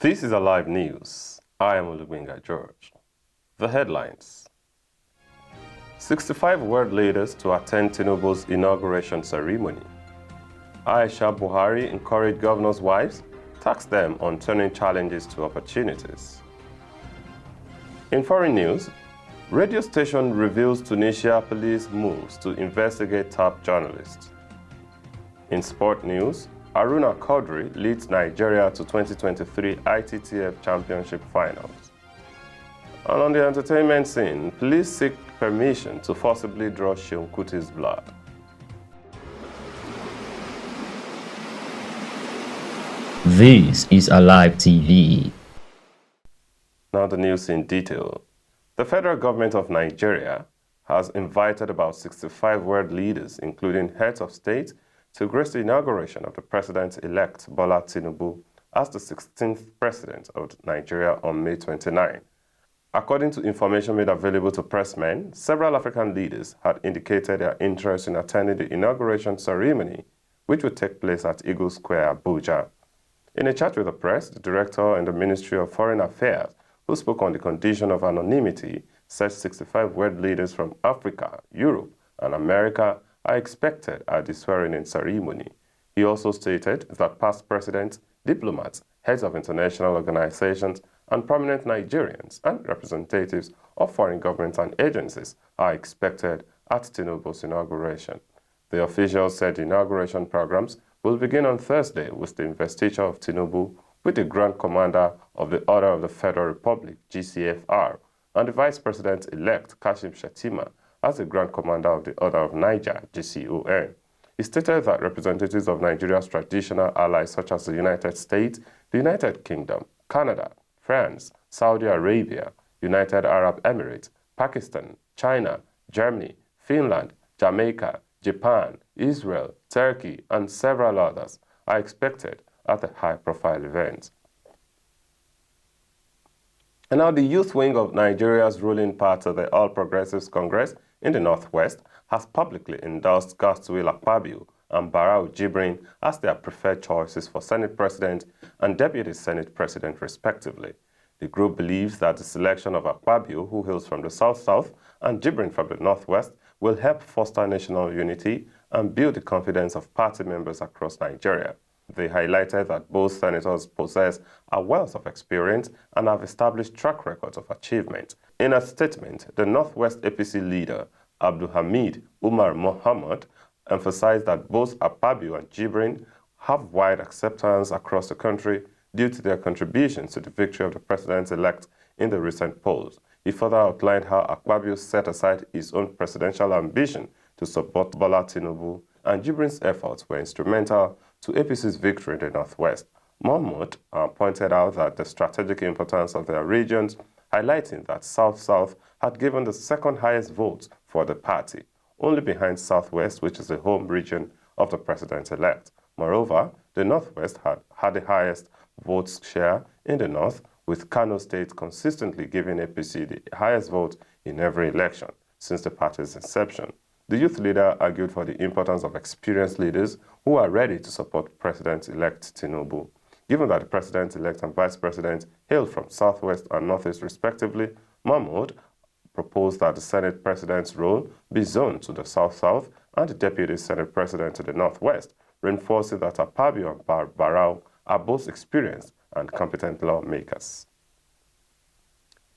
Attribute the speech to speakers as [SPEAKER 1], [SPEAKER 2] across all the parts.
[SPEAKER 1] This is Alive News. I am Olugbenga George. The headlines. 65 world leaders to attend Tinubu'S inauguration ceremony. Aisha Buhari encouraged governors' wives, tasked them on turning challenges to opportunities. In foreign news, radio station reveals Tunisia police moves to investigate top journalists. In sport news, Aruna Quadri leads Nigeria to 2023 ITTF Championship Finals. And on the entertainment scene, police seek permission to forcibly draw Seun Kuti's blood.
[SPEAKER 2] This is Alive TV.
[SPEAKER 1] Now the news in detail. The federal government of Nigeria has invited about 65 world leaders, including heads of state, to grace the inauguration of the president-elect Bola Tinubu as the 16th president of Nigeria on May 29. According to information made available to pressmen, several African leaders had indicated their interest in attending the inauguration ceremony, which would take place at Eagle Square, Abuja. In a chat with the press, the director in the Ministry of Foreign Affairs, who spoke on the condition of anonymity, said 65 world leaders from Africa, Europe, and America are expected at the swearing-in ceremony. He also stated that past presidents, diplomats, heads of international organizations, and prominent Nigerians and representatives of foreign governments and agencies are expected at Tinubu's inauguration. The officials said the inauguration programs will begin on Thursday with the investiture of Tinubu with the Grand Commander of the Order of the Federal Republic, GCFR, and the Vice President-elect, Kashim Shettima, as the Grand Commander of the Order of Niger, GCON. He stated that representatives of Nigeria's traditional allies such as the United States, the United Kingdom, Canada, France, Saudi Arabia, United Arab Emirates, Pakistan, China, Germany, Finland, Jamaica, Japan, Israel, Turkey, and several others are expected at the high-profile event. And now the youth wing of Nigeria's ruling party, the All Progressives Congress in the Northwest, has publicly endorsed Godswill Akpabio and Barau Jibrin as their preferred choices for Senate President and Deputy Senate President, respectively. The group believes that the selection of Akpabio, who hails from the South-South, and Jibrin from the Northwest, will help foster national unity and build the confidence of party members across Nigeria. They highlighted that both senators possess a wealth of experience and have established track records of achievement. In a statement, the Northwest APC leader, Abdulhamid Umar Mohammed, emphasized that both Akpabio and Jibrin have wide acceptance across the country due to their contributions to the victory of the president-elect in the recent polls. He further outlined how Akpabio set aside his own presidential ambition to support Bola Tinubu, and Jibrin's efforts were instrumental to APC's victory in the Northwest. Mohammed pointed out that the strategic importance of their regions, highlighting that South-South had given the second highest votes for the party, only behind Southwest, which is the home region of the president-elect. Moreover, the Northwest had the highest votes share in the North, with Kano State consistently giving APC the highest vote in every election since the party's inception. The youth leader argued for the importance of experienced leaders who are ready to support President-elect Tinubu. Given that the President-elect and Vice President hail from Southwest and Northeast respectively, Mahmoud proposed that the Senate President's role be zoned to the South-South and the Deputy Senate President to the Northwest, reinforcing that Akpabio and Barau are both experienced and competent lawmakers.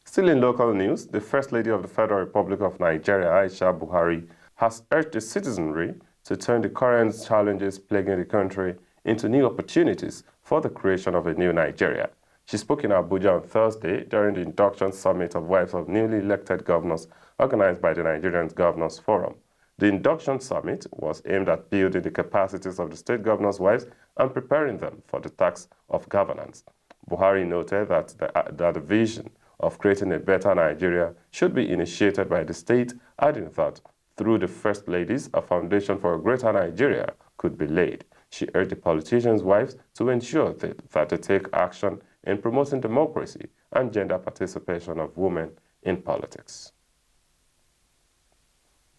[SPEAKER 1] Still in local news, the First Lady of the Federal Republic of Nigeria, Aisha Buhari, has urged the citizenry to turn the current challenges plaguing the country into new opportunities for the creation of a new Nigeria. She spoke in Abuja on Thursday during the induction summit of wives of newly elected governors organized by the Nigerian Governors Forum. The induction summit was aimed at building the capacities of the state governors' wives and preparing them for the task of governance. Buhari noted that the vision of creating a better Nigeria should be initiated by the state, adding that through the First Ladies, a foundation for a greater Nigeria could be laid. She urged the politicians' wives to ensure that they take action in promoting democracy and gender participation of women in politics.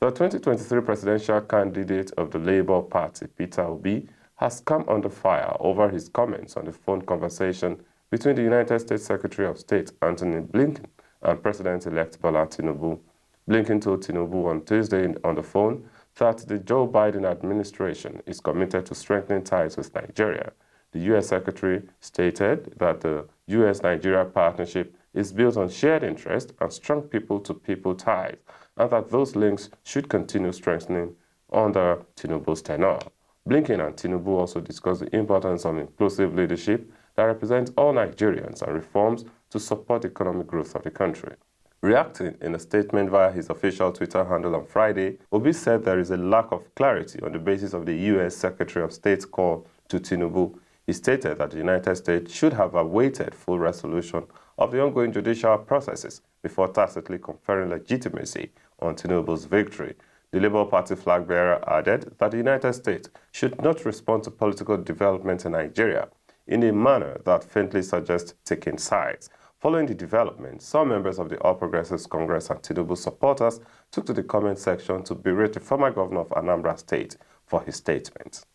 [SPEAKER 1] The 2023 presidential candidate of the Labour Party, Peter Obi, has come under fire over his comments on the phone conversation between the United States Secretary of State Antony Blinken and President-elect Bola Tinubu. Blinken told Tinubu on Tuesday on the phone that the Joe Biden administration is committed to strengthening ties with Nigeria. The U.S. Secretary stated that the U.S.-Nigeria partnership is built on shared interest and strong people-to-people ties, and that those links should continue strengthening under Tinubu's tenure. Blinken and Tinubu also discussed the importance of inclusive leadership that represents all Nigerians and reforms to support economic growth of the country. Reacting in a statement via his official Twitter handle on Friday, Obi said there is a lack of clarity on the basis of the U.S. Secretary of State's call to Tinubu. He stated that the United States should have awaited full resolution of the ongoing judicial processes before tacitly conferring legitimacy on Tinubu's victory. The Labour Party flag bearer added that the United States should not respond to political developments in Nigeria in a manner that faintly suggests taking sides. Following the development, some members of the All Progressives Congress and Tinubu supporters took to the comment section to berate the former governor of Anambra State for his statement.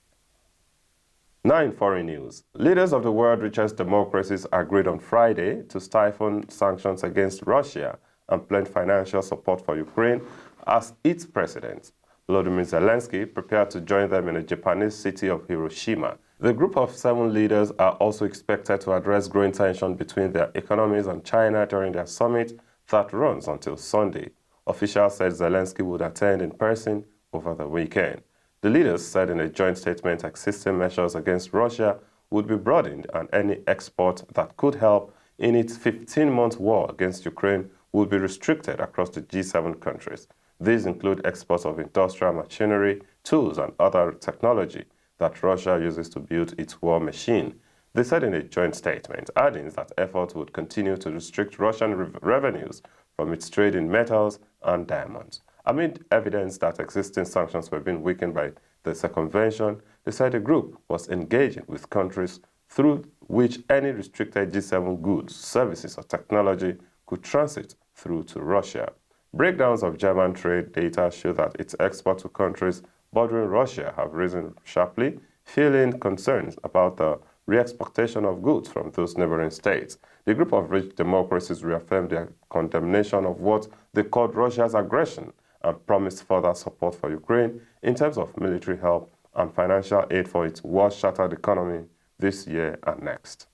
[SPEAKER 1] Now in foreign news, leaders of the world's richest democracies agreed on Friday to stifle sanctions against Russia and pledge financial support for Ukraine as its president, Volodymyr Zelensky, prepared to join them in the Japanese city of Hiroshima. The group of 7 leaders are also expected to address growing tension between their economies and China during their summit that runs until Sunday. Officials said Zelensky would attend in person over the weekend. The leaders said in a joint statement existing measures against Russia would be broadened and any export that could help in its 15-month war against Ukraine would be restricted across the G7 countries. These include exports of industrial machinery, tools, and other technology that Russia uses to build its war machine. They said in a joint statement, adding that efforts would continue to restrict Russian revenues from its trade in metals and diamonds. Amid evidence that existing sanctions were being weakened by the circumvention, they said the group was engaging with countries through which any restricted G7 goods, services, or technology could transit through to Russia. Breakdowns of German trade data show that its exports to countries bordering Russia have risen sharply, fueling concerns about the re-exportation of goods from those neighboring states. The group of rich democracies reaffirmed their condemnation of what they called Russia's aggression and promised further support for Ukraine in terms of military help and financial aid for its war-shattered economy this year and next.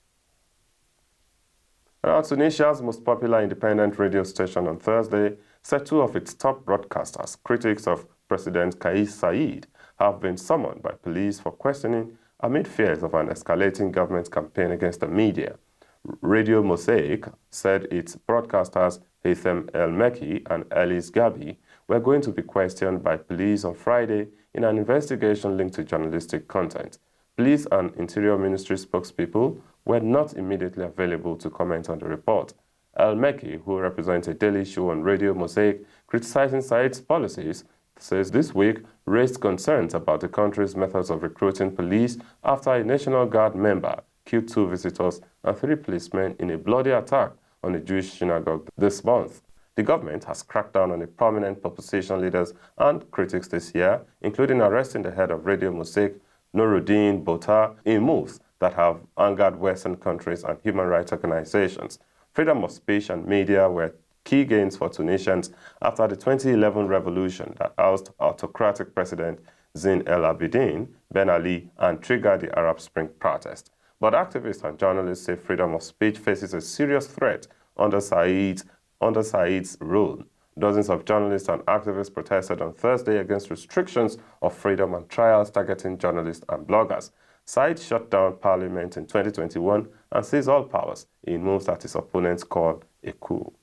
[SPEAKER 1] Now, Tunisia's most popular independent radio station on Thursday said 2 of its top broadcasters, critics of President Kais Saied, have been summoned by police for questioning amid fears of an escalating government campaign against the media. Radio Mosaic said its broadcasters Haitham El Mekki and Elise Gabi were going to be questioned by police on Friday in an investigation linked to journalistic content. Police and Interior Ministry spokespeople were not immediately available to comment on the report. El Mekki, who represents a daily show on Radio Mosaic criticizing Said's policies, says this week raised concerns about the country's methods of recruiting police after a National Guard member killed 2 visitors and 3 policemen in a bloody attack on a Jewish synagogue this month. The government has cracked down on the prominent opposition leaders and critics this year, including arresting the head of Radio Mosaic, Nuruddin Bota, in moves that have angered Western countries and human rights organizations. Freedom of speech and media were key gains for Tunisians after the 2011 revolution that ousted autocratic President Zine El Abidine Ben Ali and triggered the Arab Spring protest. But activists and journalists say freedom of speech faces a serious threat under Said's rule. Dozens of journalists and activists protested on Thursday against restrictions of freedom and trials targeting journalists and bloggers. Said shut down parliament in 2021 and seized all powers in moves that his opponents call a coup.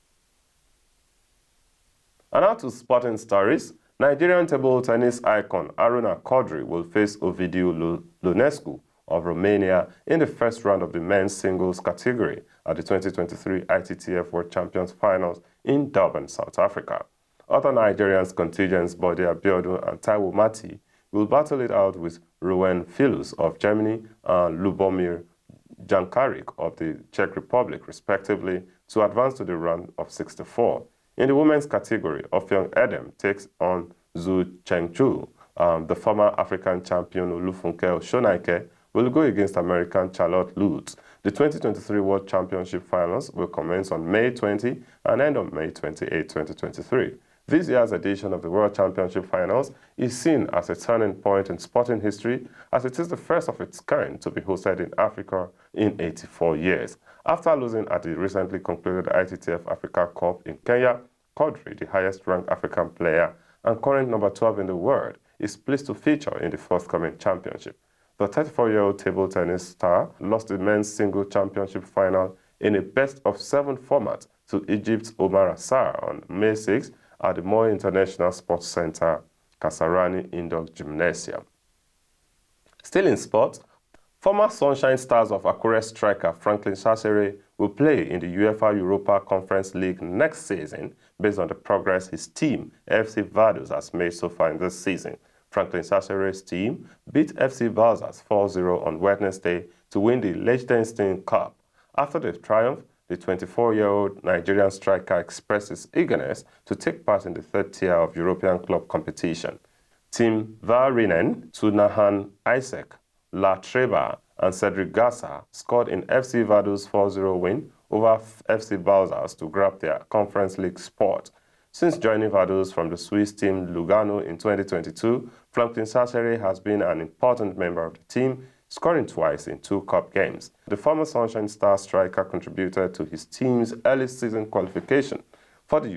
[SPEAKER 1] And now to sporting stories. Nigerian table tennis icon Aruna Quadri will face Ovidiu Lunescu of Romania in the first round of the men's singles category at the 2023 ITTF World Champions Finals in Durban, South Africa. Other Nigerians contingents Bode Abiodun and Taiwo Mati will battle it out with Rowan Filus of Germany and Lubomir Jankarik of the Czech Republic, respectively, to advance to the round of 64. In the women's category, Offiong Edem takes on Zhu Chengchu. The former African champion Olufunke Oshonaike will go against American Charlotte Lutz. The 2023 World Championship Finals will commence on May 20 and end on May 28, 2023. This year's edition of the World Championship Finals is seen as a turning point in sporting history, as it is the first of its kind to be hosted in Africa in 84 years. After losing at the recently concluded ITTF Africa Cup in Kenya, Quadri, the highest-ranked African player and current number 12 in the world, is pleased to feature in the forthcoming championship. The 34-year-old table tennis star lost the men's single championship final in a best-of-7 format to Egypt's Omar Assar on May 6 at the Moi International Sports Center, Kasarani Indoor Gymnasium. Still in sports, former Sunshine Stars of Akure striker Franklin Sasere will play in the UEFA Europa Conference League next season based on the progress his team, FC Vaduz, has made so far in this season. Franklin Sasere's team beat FC Balzas 4-0 on Wednesday to win the Liechtenstein Cup. After the triumph, the 24-year-old Nigerian striker expressed his eagerness to take part in the third tier of European club competition. Team Varinen, Tunahan Isaac, La Treba, and Cedric Gassa scored in FC Vaduz 4-0 win over FC Balzas to grab their Conference League spot. Since joining Vaduz from the Swiss team Lugano in 2022, Franklin Sasere has been an important member of the team, scoring twice in 2 cup games. The former Sunshine Star striker contributed to his team's early season qualification for the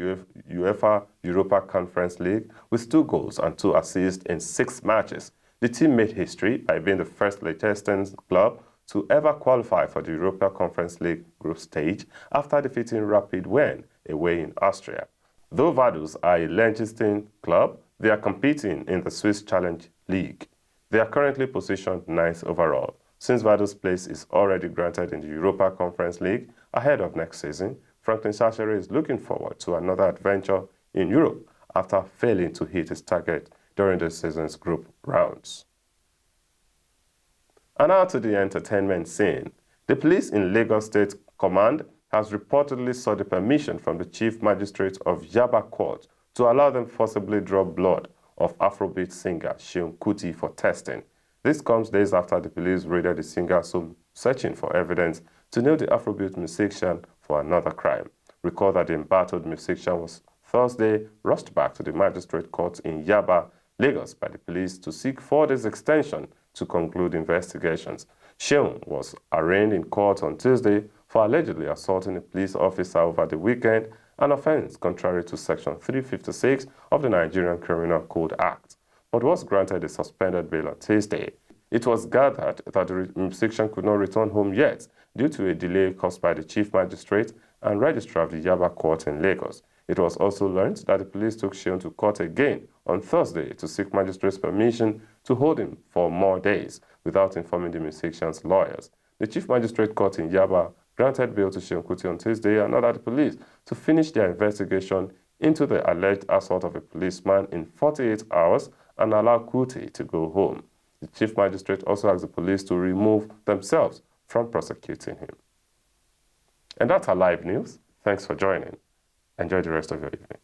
[SPEAKER 1] UEFA Europa Conference League with 2 goals and 2 assists in 6 matches. The team made history by being the first Liechtenstein club to ever qualify for the Europa Conference League group stage after defeating Rapid Wien away in Austria. Though Vaduz are a Liechtenstein club, they are competing in the Swiss Challenge League. They are currently positioned 9th overall. Since Vaduz's place is already granted in the Europa Conference League ahead of next season, Franklin Sasere is looking forward to another adventure in Europe after failing to hit his target during this season's group rounds. And now to the entertainment scene. The police in Lagos State Command has reportedly sought the permission from the Chief Magistrate of Yaba Court to allow them forcibly draw blood of Afrobeat singer Seun Kuti for testing. This comes days after the police raided the singer's home, searching for evidence to nail the Afrobeat musician for another crime. Recall that the embattled musician was Thursday rushed back to the magistrate court in Yaba, Lagos by the police to seek 4 days extension to conclude investigations. Seun was arraigned in court on Tuesday for allegedly assaulting a police officer over the weekend, an offense contrary to Section 356 of the Nigerian Criminal Code Act, but was granted a suspended bail on Tuesday. It was gathered that the musician could not return home yet due to a delay caused by the Chief Magistrate and Registrar of the Yaba Court in Lagos. It was also learned that the police took Seun to court again on Thursday to seek magistrate's permission to hold him for more days without informing the musician's lawyers. The Chief Magistrate Court in Yaba granted bail to Seun Kuti on Tuesday and ordered the police to finish their investigation into the alleged assault of a policeman in 48 hours and allow Kuti to go home. The Chief Magistrate also asked the police to remove themselves from prosecuting him. And that's our live news. Thanks for joining. Enjoy the rest of your evening.